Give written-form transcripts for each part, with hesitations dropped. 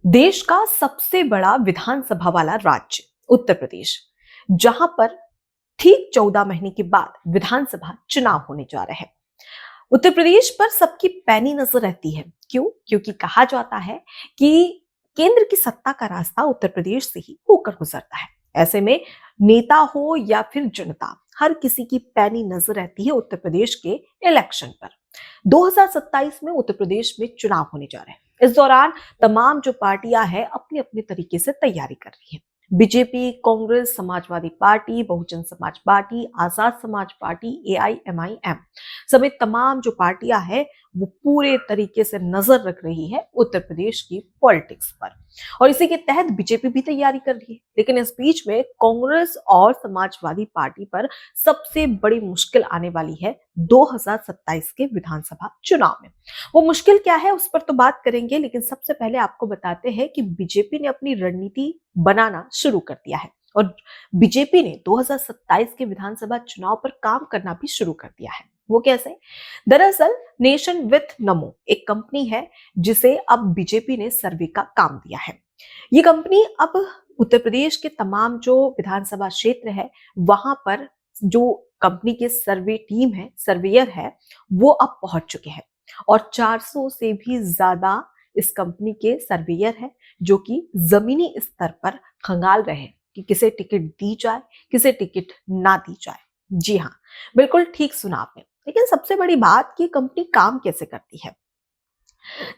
देश का सबसे बड़ा विधानसभा वाला राज्य उत्तर प्रदेश, जहां पर ठीक 14 महीने के बाद विधानसभा चुनाव होने जा रहे हैं। उत्तर प्रदेश पर सबकी पैनी नजर रहती है। क्यों? क्योंकि कहा जाता है कि केंद्र की सत्ता का रास्ता उत्तर प्रदेश से ही होकर गुजरता है। ऐसे में नेता हो या फिर जनता, हर किसी की पैनी नजर रहती है उत्तर प्रदेश के इलेक्शन पर। 2027 में उत्तर प्रदेश में चुनाव होने जा रहे हैं। इस दौरान तमाम जो पार्टियां हैं अपने अपने तरीके से तैयारी कर रही हैं। BJP, Congress, Samajwadi party, Bahujan Samaj party, Azad Samaj party, AIMIM समेत तमाम जो पार्टियां हैं वो पूरे तरीके से नजर रख रही है उत्तर प्रदेश की पॉलिटिक्स पर। और इसी के तहत बीजेपी भी तैयारी कर रही है। लेकिन इस बीच में कांग्रेस और समाजवादी पार्टी पर सबसे बड़ी मुश्किल आने वाली है 2027 के विधानसभा चुनाव में। वो मुश्किल क्या है उस पर तो बात करेंगे, लेकिन सबसे पहले आपको बताते हैं कि बीजेपी ने अपनी रणनीति बनाना शुरू कर दिया है और बीजेपी ने 2027 के विधानसभा चुनाव पर काम करना भी शुरू कर दिया है। वो कैसे? दरअसल नेशन विथ नमो एक कंपनी है जिसे अब बीजेपी ने सर्वे का काम दिया है। ये कंपनी अब उत्तर प्रदेश के तमाम जो विधानसभा क्षेत्र है वहां पर जो कंपनी के सर्वे टीम है, सर्वेयर है, वो अब पहुंच चुके हैं और 400 से भी ज्यादा इस कंपनी के सर्वेयर है जो कि जमीनी स्तर पर खंगाल रहे हैं कि किसे टिकट दी जाए, किसे टिकट ना दी जाए। जी हाँ, बिल्कुल ठीक सुना आपने। लेकिन सबसे बड़ी बात कि कंपनी काम कैसे करती है।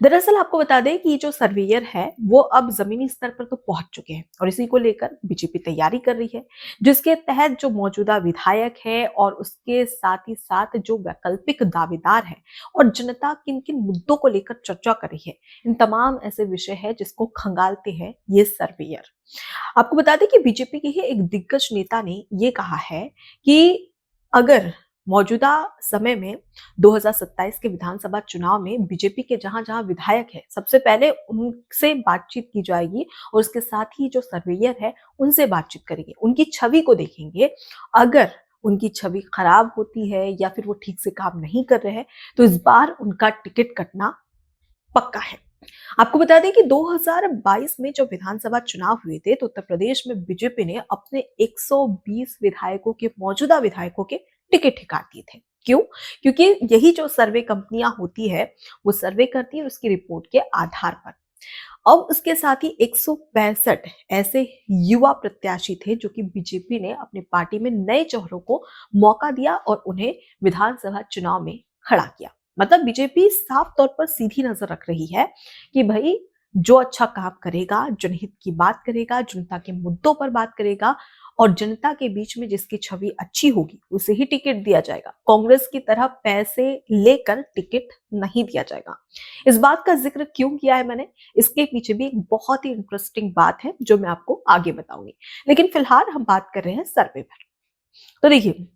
दरअसल आपको बता दें कि जो सर्वेयर है वो अब जमीनी स्तर पर तो पहुंच चुके हैं और इसी को लेकर बीजेपी तैयारी कर रही है, जिसके तहत जो मौजूदा विधायक है और उसके साथ ही साथ जो वैकल्पिक दावेदार है और जनता किन किन मुद्दों को लेकर चर्चा कर रही है, इन तमाम ऐसे विषय है जिसको खंगालते हैं ये सर्वेयर। आपको बता दें कि बीजेपी के ही एक दिग्गज नेता ने ये कहा है कि अगर मौजूदा समय में 2027 के विधानसभा चुनाव में बीजेपी के जहां जहां विधायक है, सबसे पहले उनसे बातचीत की जाएगी और उसके साथ ही जो सर्वेयर है उनसे बातचीत करेंगे, उनकी छवि को देखेंगे। अगर उनकी छवि खराब होती है या फिर वो ठीक से काम नहीं कर रहे हैं तो इस बार उनका टिकट कटना पक्का है। आपको बता दें कि 2022 में जब विधानसभा चुनाव हुए थे तो उत्तर प्रदेश में बीजेपी ने अपने 120 विधायकों के, मौजूदा विधायकों के टिकट ही काट दिए थे। क्यों? क्योंकि यही जो सर्वे कंपनियां होती है वो सर्वे करती है उसकी रिपोर्ट के आधार पर। अब उसके साथ ही 165 ऐसे युवा प्रत्याशी थे जो कि बीजेपी ने अपनी पार्टी में नए चेहरों को मौका दिया और उन्हें विधानसभा चुनाव में खड़ा किया। मतलब बीजेपी साफ तौर पर सीधी नजर रख रही है कि भाई जो अच्छा काम करेगा, जनहित की बात करेगा, जनता के मुद्दों पर बात करेगा और जनता के बीच में जिसकी छवि अच्छी होगी उसे ही टिकट दिया जाएगा। कांग्रेस की तरह पैसे लेकर टिकट नहीं दिया जाएगा। इस बात का जिक्र क्यों किया है मैंने? इसके पीछे भी एक बहुत ही इंटरेस्टिंग बात है जो मैं आपको आगे बताऊंगी। लेकिन फिलहाल हम बात कर रहे हैं सर्वे पर। तो देखिए,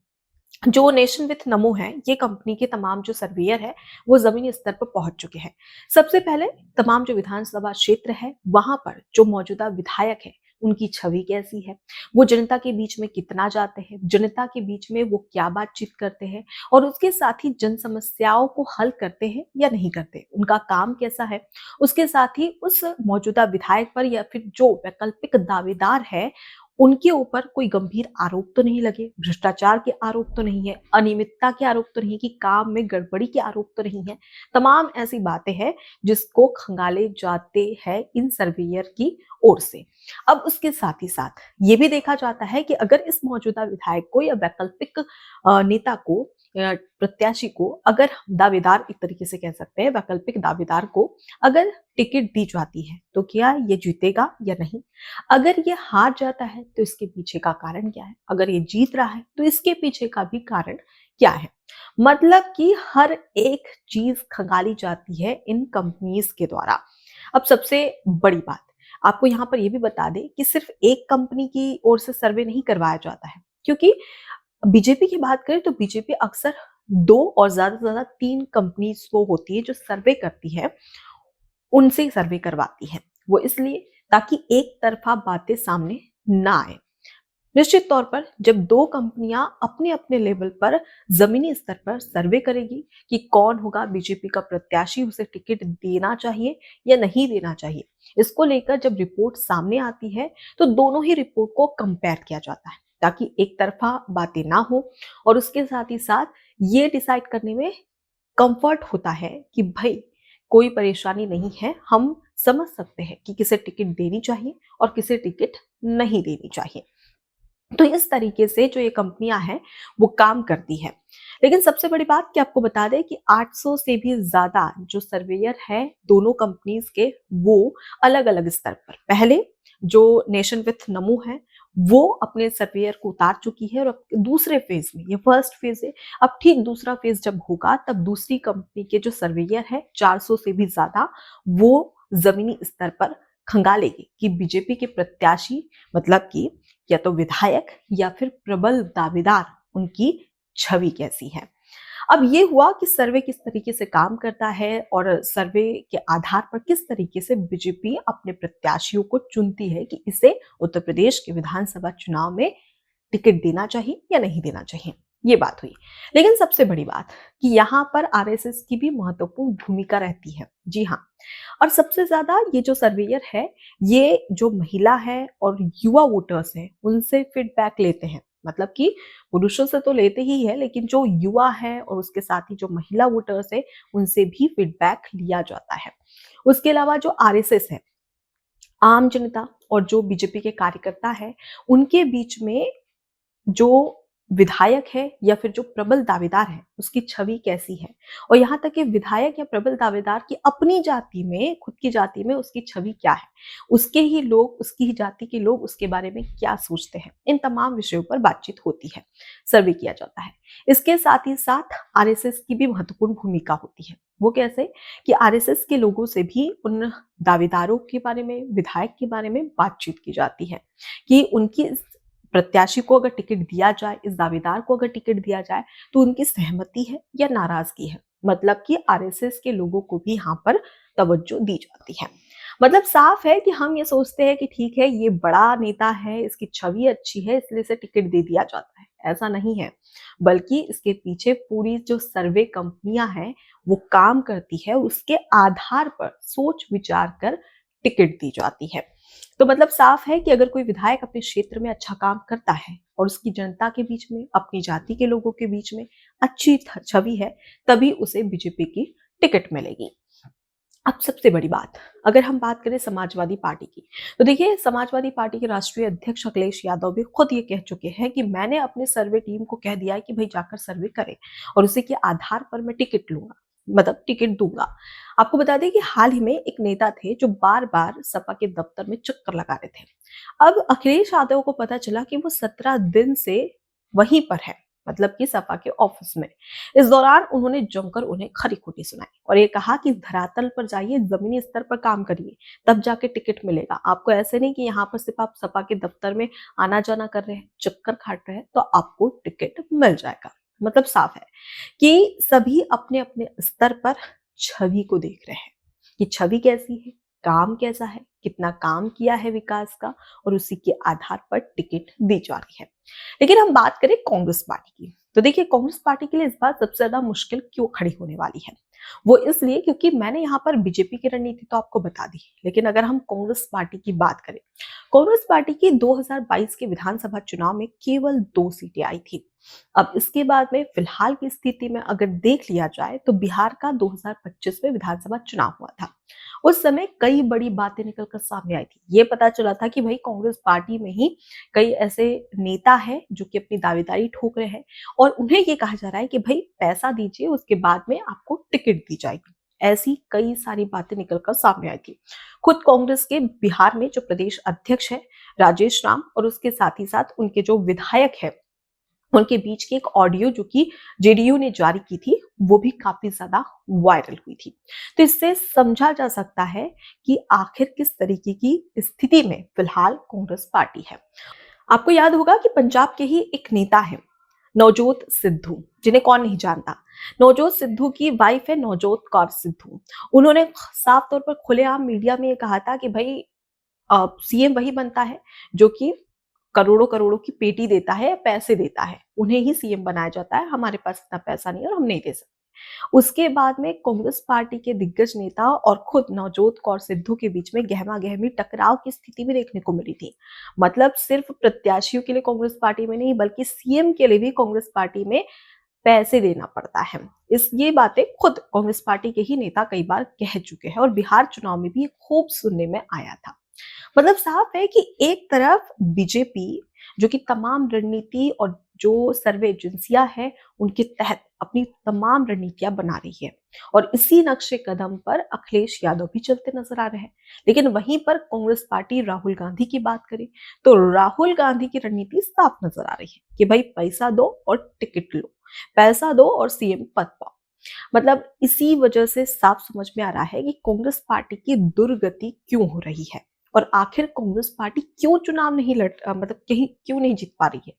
जो नेशन विथ नमो है, ये कंपनी के तमाम जो सर्वेयर है वो जमीनी स्तर पर पहुंच चुके हैं। सबसे पहले तमाम जो विधानसभा क्षेत्र है वहां पर जो मौजूदा विधायक है उनकी छवि कैसी है, वो जनता के बीच में कितना जाते हैं, जनता के बीच में वो क्या बातचीत करते हैं और उसके साथ ही जन समस्याओं को हल करते हैं या नहीं करते, उनका काम कैसा है। उसके साथ ही उस मौजूदा विधायक पर या फिर जो वैकल्पिक दावेदार है उनके ऊपर कोई गंभीर आरोप तो नहीं लगे, भ्रष्टाचार के आरोप तो नहीं है, अनियमितता के आरोप तो नहीं है, कि काम में गड़बड़ी के आरोप तो नहीं है। तमाम ऐसी बातें हैं जिसको खंगाले जाते हैं इन सर्वेयर की ओर से। अब उसके साथ ही साथ ये भी देखा जाता है कि अगर इस मौजूदा विधायक को या वैकल्पिक नेता को या प्रत्याशी को, अगर दावेदार एक तरीके से कह सकते हैं, वैकल्पिक दावेदार को अगर टिकट दी जाती है तो क्या ये जीतेगा या नहीं। अगर ये हार जाता है तो इसके पीछे का कारण क्या है, अगर ये जीत रहा है तो इसके पीछे का भी कारण क्या है। मतलब कि हर एक चीज खंगाली जाती है इन कंपनीज के द्वारा। अब सबसे बड़ी बात आपको यहाँ पर यह भी बता दें कि सिर्फ एक कंपनी की ओर से सर्वे नहीं करवाया जाता है, क्योंकि बीजेपी की बात करें तो बीजेपी अक्सर दो और ज्यादा से ज्यादा तीन कंपनीज को होती है जो सर्वे करती है, उनसे सर्वे करवाती है। वो इसलिए ताकि एक तरफा बातें सामने ना आए। निश्चित तौर पर जब दो कंपनियां अपने अपने लेवल पर जमीनी स्तर पर सर्वे करेगी कि कौन होगा बीजेपी का प्रत्याशी, उसे टिकट देना चाहिए या नहीं देना चाहिए, इसको लेकर जब रिपोर्ट सामने आती है तो दोनों ही रिपोर्ट को कंपेयर किया जाता है ताकि एक तरफा बातें ना हो, और उसके साथ ही साथ ये डिसाइड करने में कंफर्ट होता है कि भाई कोई परेशानी नहीं है, हम समझ सकते हैं कि किसे टिकट देनी चाहिए और किसे टिकट नहीं देनी चाहिए। तो इस तरीके से जो ये कंपनियां हैं वो काम करती है। लेकिन सबसे बड़ी बात कि आपको बता दें कि 800 से भी ज्यादा जो सर्वेयर है दोनों कंपनीज के, वो अलग अलग स्तर पर, पहले जो नेशन विथ नमो है वो अपने सर्वेयर को उतार चुकी है, और अब दूसरे फेज में, ये फर्स्ट फेज है, अब ठीक दूसरा फेज जब होगा तब दूसरी कंपनी के जो सर्वेयर है 400 से भी ज्यादा, वो जमीनी स्तर पर खंगालेगी कि बीजेपी के प्रत्याशी, मतलब कि या तो विधायक या फिर प्रबल दावेदार, उनकी छवि कैसी है। अब ये हुआ कि सर्वे किस तरीके से काम करता है और सर्वे के आधार पर किस तरीके से बीजेपी अपने प्रत्याशियों को चुनती है कि इसे उत्तर प्रदेश के विधानसभा चुनाव में टिकट देना चाहिए या नहीं देना चाहिए, ये बात हुई। लेकिन सबसे बड़ी बात कि यहाँ पर आरएसएस की भी महत्वपूर्ण भूमिका रहती है। जी हाँ, और सबसे ज्यादा ये जो सर्वेयर है, ये जो महिला है और युवा वोटर्स हैं उनसे फीडबैक लेते हैं। मतलब कि पुरुषों से तो लेते ही है, लेकिन जो युवा है और उसके साथ ही जो महिला वोटर्स है उनसे भी फीडबैक लिया जाता है। उसके अलावा जो आरएसएस है, आम जनता और जो बीजेपी के कार्यकर्ता है, उनके बीच में जो विधायक है या फिर जो प्रबल दावेदार है उसकी छवि कैसी है, और यहाँ तक कि विधायक या प्रबल दावेदार की अपनी जाति में, खुद की जाति में उसकी छवि क्या है, उसके ही लोग, उसकी ही जाति के लोग उसके बारे में क्या सोचते हैं, इन तमाम विषयों पर बातचीत होती है, सर्वे किया जाता है। इसके साथ ही साथ आरएसएस की भी महत्वपूर्ण भूमिका होती है। वो कैसे कि आरएसएस के लोगों से भी उन दावेदारों के बारे में, विधायक के बारे में बातचीत की जाती है कि उनकी प्रत्याशी को अगर टिकट दिया जाए, इस दावेदार को अगर टिकट दिया जाए तो उनकी सहमति है या नाराजगी है। मतलब कि आरएसएस के लोगों को भी यहाँ पर तवज्जो दी जाती है। मतलब साफ है कि हम ये सोचते हैं कि ठीक है, ये बड़ा नेता है, इसकी छवि अच्छी है, इसलिए इसे टिकट दे दिया जाता है, ऐसा नहीं है। बल्कि इसके पीछे पूरी जो सर्वे कंपनियां हैं वो काम करती है, उसके आधार पर सोच विचार कर टिकट दी जाती है। तो मतलब साफ है कि अगर कोई विधायक अपने क्षेत्र में अच्छा काम करता है और उसकी जनता के बीच में, अपनी जाति के लोगों के बीच में अच्छी छवि है, तभी उसे बीजेपी की टिकट मिलेगी। अब सबसे बड़ी बात, अगर हम बात करें समाजवादी पार्टी की, तो देखिए समाजवादी पार्टी के राष्ट्रीय अध्यक्ष अखिलेश यादव भी खुद ये कह चुके हैं कि मैंने अपने सर्वे टीम को कह दिया है कि भाई जाकर सर्वे करें और उसी के आधार पर मैं टिकट लूंगा, मतलब टिकट दूंगा। आपको बता दें कि हाल ही में एक नेता थे जो बार बार सपा के दफ्तर में चक्कर लगा रहे थे। अब अखिलेश यादव को पता चला कि वो 17 दिन से वहीं पर है, मतलब कि सपा के ऑफिस में। इस दौरान उन्होंने जमकर उन्हें खरी खोटी सुनाई और ये कहा कि धरातल पर जाइए, जमीनी स्तर पर काम करिए, तब जाके टिकट मिलेगा आपको। ऐसे नहीं कि यहाँ पर सिर्फ आप सपा के दफ्तर में आना जाना कर रहे हैं, चक्कर काट रहे हैं तो आपको टिकट मिल जाएगा। मतलब साफ है कि सभी अपने अपने स्तर पर छवि को देख रहे हैं कि छवि कैसी है, काम कैसा है, कितना काम किया है विकास का, और उसी के आधार पर टिकट दी जा रही है। लेकिन हम बात करें कांग्रेस पार्टी की, तो देखिए कांग्रेस पार्टी के लिए इस बार सबसे ज्यादा मुश्किल क्यों खड़ी होने वाली है। वो इसलिए क्योंकि मैंने यहाँ पर बीजेपी की रणनीति तो आपको बता दी, लेकिन अगर हम कांग्रेस पार्टी की बात करें, कांग्रेस पार्टी की 2022 के विधानसभा चुनाव में केवल 2 सीटें आई थी। अब इसके बाद में फिलहाल की स्थिति में अगर देख लिया जाए तो बिहार का 2025 में विधानसभा चुनाव हुआ था। उस समय कई बड़ी बातें निकलकर सामने आई थी। ये पता चला था कि भाई कांग्रेस पार्टी में ही कई ऐसे नेता हैं जो कि अपनी दावेदारी ठोक रहे हैं और उन्हें ये कहा जा रहा है कि भाई पैसा दीजिए, उसके बाद में आपको टिकट दी जाएगी। ऐसी कई सारी बातें निकलकर सामने आई थी। खुद कांग्रेस के बिहार में जो प्रदेश अध्यक्ष है राजेश राम, और उसके साथ ही साथ उनके जो विधायक है, उनके बीच की एक ऑडियो जो कि जेडीयू ने जारी की थी, वो भी काफी ज्यादा वायरल हुई थी। तो इससे समझा जा सकता है कि आखिर किस तरीके की स्थिति में फिलहाल कांग्रेस पार्टी है। आपको याद होगा कि पंजाब के ही एक नेता है नवजोत सिद्धू, जिन्हें कौन नहीं जानता। नवजोत सिद्धू की वाइफ है नवजोत कौर सिद्धू। उन्होंने साफ तौर पर खुलेआम मीडिया में ये कहा था कि भाई सीएम वही बनता है जो कि करोड़ों करोड़ों की पेटी देता है या पैसे देता है, उन्हें ही सीएम बनाया जाता है। हमारे पास इतना पैसा नहीं है और हम नहीं दे सकते। उसके बाद में कांग्रेस पार्टी के दिग्गज नेता और खुद नवजोत कौर सिद्धू के बीच में गहमा-गहमी टकराव की स्थिति भी देखने को मिली थी। मतलब सिर्फ प्रत्याशियों के लिए कांग्रेस पार्टी में नहीं, बल्कि सीएम के लिए भी कांग्रेस पार्टी में पैसे देना पड़ता है। ये बातें खुद कांग्रेस पार्टी के ही नेता कई बार कह चुके हैं और बिहार चुनाव में भी खूब सुनने में आया था। मतलब साफ है कि एक तरफ बीजेपी जो कि तमाम रणनीति और जो सर्वे एजेंसियां हैं उनके तहत अपनी तमाम रणनीतियां बना रही है और इसी नक्शे कदम पर अखिलेश यादव भी चलते नजर आ रहे हैं। लेकिन वहीं पर कांग्रेस पार्टी राहुल गांधी की बात करे तो राहुल गांधी की रणनीति साफ नजर आ रही है कि भाई पैसा दो और टिकट लो, पैसा दो और सीएम पद पाओ। मतलब इसी वजह से साफ समझ में आ रहा है कि कांग्रेस पार्टी की दुर्गति क्यों हो रही है और आखिर कांग्रेस पार्टी क्यों चुनाव नहीं मतलब कहीं क्यों नहीं जीत पा रही है।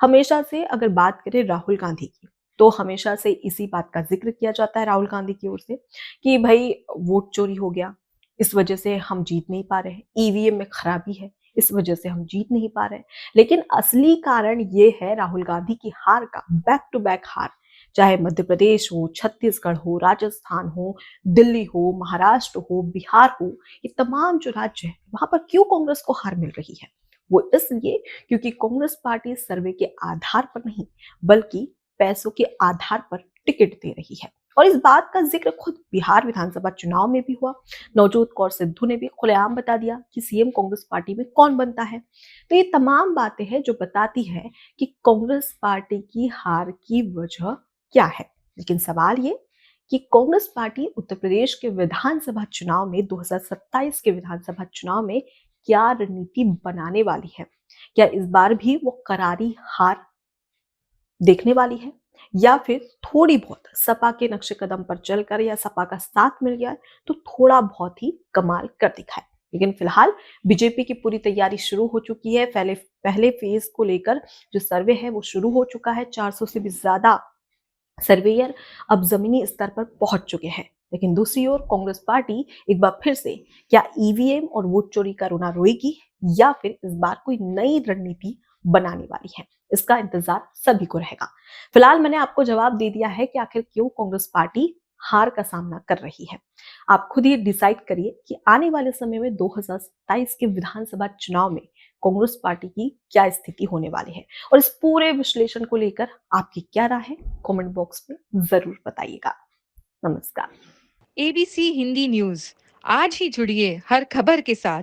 हमेशा से अगर बात करें राहुल गांधी की तो हमेशा से इसी बात का जिक्र किया जाता है राहुल गांधी की ओर से कि भाई वोट चोरी हो गया, इस वजह से हम जीत नहीं पा रहे हैं, ईवीएम में खराबी है, इस वजह से हम जीत नहीं पा रहे हैं। लेकिन असली कारण ये है राहुल गांधी की हार का, बैक टू बैक हार। चाहे मध्य प्रदेश हो, छत्तीसगढ़ हो, राजस्थान हो, दिल्ली हो, महाराष्ट्र हो, बिहार हो, ये तमाम जो राज्य है वहां पर क्यों कांग्रेस को हार मिल रही है? वो इसलिए क्योंकि कांग्रेस पार्टी सर्वे के आधार पर नहीं बल्कि पैसों के आधार पर टिकट दे रही है। और इस बात का जिक्र खुद बिहार विधानसभा चुनाव में भी हुआ। नवजोत कौर सिद्धू ने भी खुलेआम बता दिया कि सीएम कांग्रेस पार्टी में कौन बनता है। तो ये तमाम बातें हैं जो बताती है कि कांग्रेस पार्टी की हार की वजह क्या है। लेकिन सवाल ये कि कांग्रेस पार्टी उत्तर प्रदेश के विधानसभा चुनाव में 2027 के विधानसभा चुनाव में क्या रणनीति बनाने वाली है? क्या इस बार भी वो करारी हार देखने वाली है या फिर थोड़ी बहुत सपा के नक्शे कदम पर चलकर या सपा का साथ मिल गया तो थोड़ा बहुत ही कमाल कर दिखाए? लेकिन फिलहाल बीजेपी की पूरी तैयारी शुरू हो चुकी है। पहले फेज को लेकर जो सर्वे है वो शुरू हो चुका है। 400 से भी ज्यादा सर्वेयर अब जमीनी स्तर पर पहुंच चुके हैं। लेकिन दूसरी ओर कांग्रेस पार्टी एक बार फिर से क्या ईवीएम और वोट चोरी का रोना रोएगी या फिर इस बार कोई नई रणनीति बनाने वाली है? इसका इंतजार सभी को रहेगा। फिलहाल मैंने आपको जवाब दे दिया है कि आखिर क्यों कांग्रेस पार्टी हार का सामना कर रही है। आप खुद ही डिसाइड करिए कि आने वाले समय में 2027 के विधानसभा चुनाव में कांग्रेस पार्टी की क्या स्थिति होने वाली है और इस पूरे विश्लेषण को लेकर आपकी क्या राय है कमेंट बॉक्स में जरूर बताइएगा। नमस्कार। एबीसी हिंदी न्यूज आज ही जुड़िए हर खबर के साथ